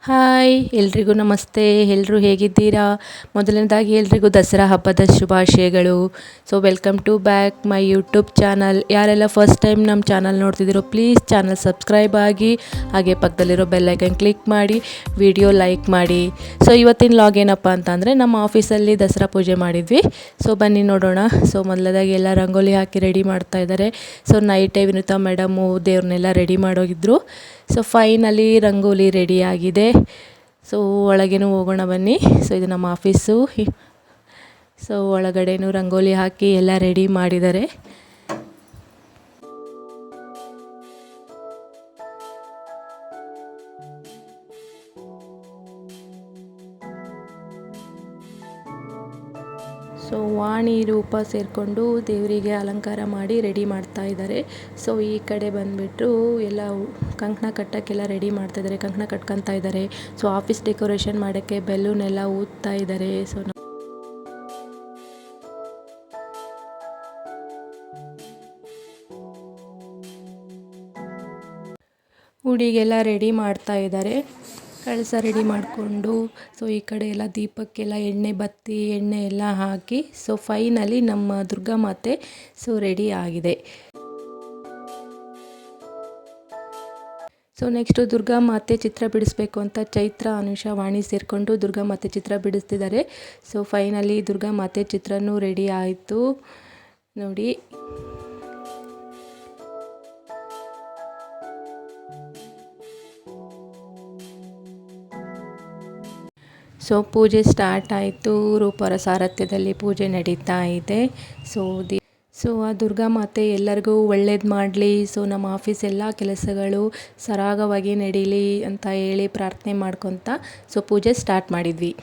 Hi ಎಲ್ರಿಗೂ ನಮಸ್ತೆ. ಎಲ್ಲರೂ ಹೇಗಿದ್ದೀರಾ? ಮೊದಲನೇದಾಗಿ ಎಲ್ರಿಗೂ ದಸರಾ ಹಬ್ಬದ ಶುಭಾಶಯಗಳು. So welcome to back my YouTube channel. ಯಾರೆಲ್ಲ ಫಸ್ಟ್ ಟೈಮ್ ನಮ್ಮ ಚಾನಲ್ ನೋಡ್ತಿದ್ದೀರೋ ಪ್ಲೀಸ್ ಚಾನಲ್ ಸಬ್ಸ್ಕ್ರೈಬ್ ಆಗಿ, ಹಾಗೆ ಪಕ್ಕದಲ್ಲಿರೋ ಬೆಲ್ಲೈಕನ್ ಕ್ಲಿಕ್ ಮಾಡಿ, ವಿಡಿಯೋ ಲೈಕ್ ಮಾಡಿ. ಸೊ ಇವತ್ತಿನ ಲಾಗ್ ಏನಪ್ಪ ಅಂತಂದರೆ ನಮ್ಮ ಆಫೀಸಲ್ಲಿ ದಸರಾ ಪೂಜೆ ಮಾಡಿದ್ವಿ. ಸೊ ಬನ್ನಿ ನೋಡೋಣ. ಸೊ ಮೊದಲದಾಗಿ ಎಲ್ಲ ರಂಗೋಲಿ ಹಾಕಿ ರೆಡಿ ಮಾಡ್ತಾ ಇದ್ದಾರೆ. ಸೊ ನೈಟೇ ವಿನುತಾ ಮೇಡಮು ದೇವ್ರನ್ನೆಲ್ಲ ರೆಡಿ ಮಾಡೋಗಿದ್ರು. ಸೊ ಫೈನಲಿ ರಂಗೋಲಿ ರೆಡಿ ಆಗಿದೆ. ಸೊ ಒಳಗೇನು ಹೋಗೋಣ ಬನ್ನಿ. ಸೊ ಇದು ನಮ್ಮ ಆಫೀಸು. ಸೊ ಒಳಗಡೆನೂ ರಂಗೋಲಿ ಹಾಕಿ ಎಲ್ಲ ರೆಡಿ ಮಾಡಿದ್ದಾರೆ. ಸೊ ವಾಣಿ ರೂಪ ಸೇರಿಕೊಂಡು ದೇವರಿಗೆ ಅಲಂಕಾರ ಮಾಡಿ ರೆಡಿ ಮಾಡ್ತಾ ಇದ್ದಾರೆ. ಸೊ ಈ ಕಡೆ ಬಂದುಬಿಟ್ಟು ಎಲ್ಲ ಕಂಕಣ ಕಟ್ಟೋಕ್ಕೆಲ್ಲ ರೆಡಿ ಮಾಡ್ತಾ ಇದ್ದಾರೆ, ಕಂಕಣ ಕಟ್ಕೊತಾ ಇದ್ದಾರೆ. ಸೊ ಆಫೀಸ್ ಡೆಕೋರೇಷನ್ ಮಾಡೋಕ್ಕೆ ಬೆಲೂನ್ ಎಲ್ಲ ಊದ್ತಾ ಇದ್ದಾರೆ. ಸೊ ಹುಡಿಗೆಲ್ಲ ರೆಡಿ ಮಾಡ್ತಾ ಇದ್ದಾರೆ. ಕಳಸ ರೆಡಿ ಮಾಡಿಕೊಂಡು, ಸೊ ಈ ಕಡೆ ಎಲ್ಲ ದೀಪಕ್ಕೆಲ್ಲ ಎಣ್ಣೆ ಬತ್ತಿ ಎಣ್ಣೆ ಎಲ್ಲ ಹಾಕಿ, ಸೊ ಫೈನಲಿ ನಮ್ಮ ದುರ್ಗಾ ಮಾತೆ ಸೊ ರೆಡಿ ಆಗಿದೆ. ಸೊ ನೆಕ್ಸ್ಟು ದುರ್ಗಾ ಮಾತೆ ಚಿತ್ರ ಬಿಡಿಸ್ಬೇಕು ಅಂತ ಚೈತ್ರ, ಅನುಷಾ, ವಾಣಿ ಸೇರಿಕೊಂಡು ದುರ್ಗಾ ಮಾತೆ ಚಿತ್ರ ಬಿಡಿಸ್ತಿದ್ದಾರೆ. ಸೊ ಫೈನಲಿ ದುರ್ಗಾ ಮಾತೆ ಚಿತ್ರನೂ ರೆಡಿ ಆಯಿತು ನೋಡಿ. ಸೊ ಪೂಜೆ ಸ್ಟಾರ್ಟ್ ಆಯಿತು. ರೂಪರ ಸಾರಥ್ಯದಲ್ಲಿ ಪೂಜೆ ನಡೀತಾ ಇದೆ. ಸೊ ಆ ದುರ್ಗಾ ಮಾತೆ ಎಲ್ಲರಿಗೂ ಒಳ್ಳೇದು ಮಾಡಲಿ. ಸೊ ನಮ್ಮ ಆಫೀಸ್ ಎಲ್ಲ ಕೆಲಸಗಳು ಸರಾಗವಾಗಿ ನಡೀಲಿ ಅಂತ ಹೇಳಿ ಪ್ರಾರ್ಥನೆ ಮಾಡ್ಕೊತ ಸೊ ಪೂಜೆ ಸ್ಟಾರ್ಟ್ ಮಾಡಿದ್ವಿ.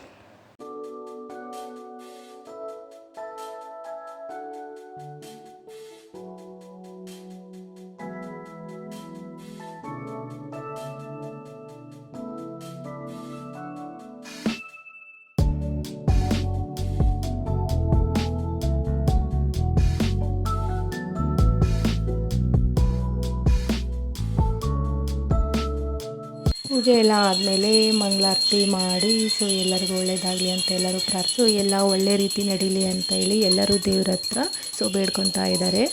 ಪೂಜೆ ಎಲ್ಲ ಆದಮೇಲೆ ಮಂಗಳಾರತಿ ಮಾಡಿ, ಸೊ ಎಲ್ಲರಿಗೂ ಒಳ್ಳೇದಾಗಲಿ ಅಂತ ಎಲ್ಲರೂ ಪ್ರಾರ್ಥಿಸಿ ಎಲ್ಲ ಒಳ್ಳೆ ರೀತಿ ನಡೀಲಿ ಅಂತ ಹೇಳಿ ಎಲ್ಲರೂ ದೇವ್ರ ಹತ್ರ ಸೊ ಬೇಡ್ಕೊತಾ ಇದ್ದಾರೆ.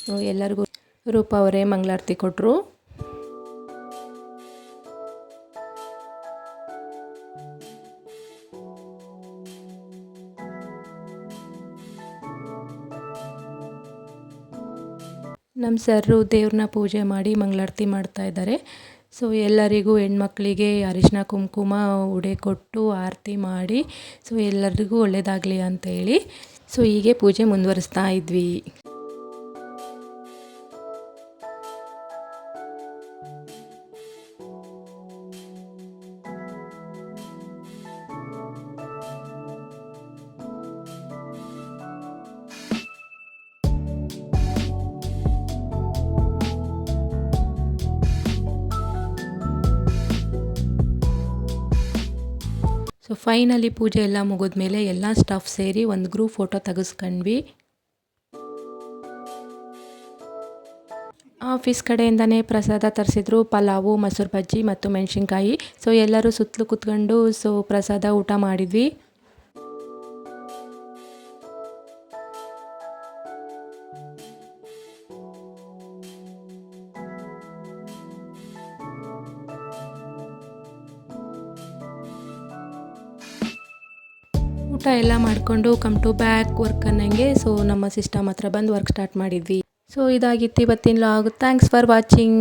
ಸೊ ಎಲ್ಲರಿಗೂ ರೂಪ ಅವರೇ ಮಂಗಳಾರತಿ ಕೊಟ್ಟರು. ನಮ್ಮ ಸರ್ರು ದೇವ್ರನ್ನ ಪೂಜೆ ಮಾಡಿ ಮಂಗಳಾರತಿ ಮಾಡ್ತಾ ಇದ್ದಾರೆ. ಸೊ ಎಲ್ಲರಿಗೂ ಹೆಣ್ಮಕ್ಳಿಗೆ ಅರಿಶಿನ ಕುಂಕುಮ ಉಡೆ ಕೊಟ್ಟು ಆರತಿ ಮಾಡಿ ಸೊ ಎಲ್ಲರಿಗೂ ಒಳ್ಳೆಯದಾಗಲಿ ಅಂತ ಹೇಳಿ ಸೊ ಹೀಗೆ ಪೂಜೆ ಮುಂದುವರಿಸ್ತಾ ಇದ್ವಿ. ಸೊ ಫೈನಲಿ ಪೂಜೆ ಎಲ್ಲ ಮುಗಿದ್ಮೇಲೆ ಎಲ್ಲ ಸ್ಟಾಫ್ ಸೇರಿ ಒಂದು ಗ್ರೂಪ್ ಫೋಟೋ ತೆಗೆಸ್ಕೊಂಡ್ವಿ. ಆಫೀಸ್ ಕಡೆಯಿಂದನೇ ಪ್ರಸಾದ ತರಿಸಿದ್ರು, ಪಲಾವು, ಮೊಸರು ಬಜ್ಜಿ ಮತ್ತು ಮೆಣಸಿನ್ಕಾಯಿ. ಸೊ ಎಲ್ಲರೂ ಸುತ್ತಲೂ ಕೂತ್ಕೊಂಡು ಸೊ ಪ್ರಸಾದ ಊಟ ಮಾಡಿದ್ವಿ. ಊಟ ಎಲ್ಲ ಮಾಡಿಕೊಂಡು ಕಮ್ ಟು ಬ್ಯಾಕ್ ವರ್ಕ್ ಅನ್ನಂಗೆ ಸೊ ನಮ್ಮ ಸಿಸ್ಟಮ್ ಹತ್ರ ಬಂದು ವರ್ಕ್ ಸ್ಟಾರ್ಟ್ ಮಾಡಿದ್ವಿ. ಸೊ ಇದಾಗಿತ್ತು ಇವತ್ತಿನ ಲಾಗ್. Thanks for watching.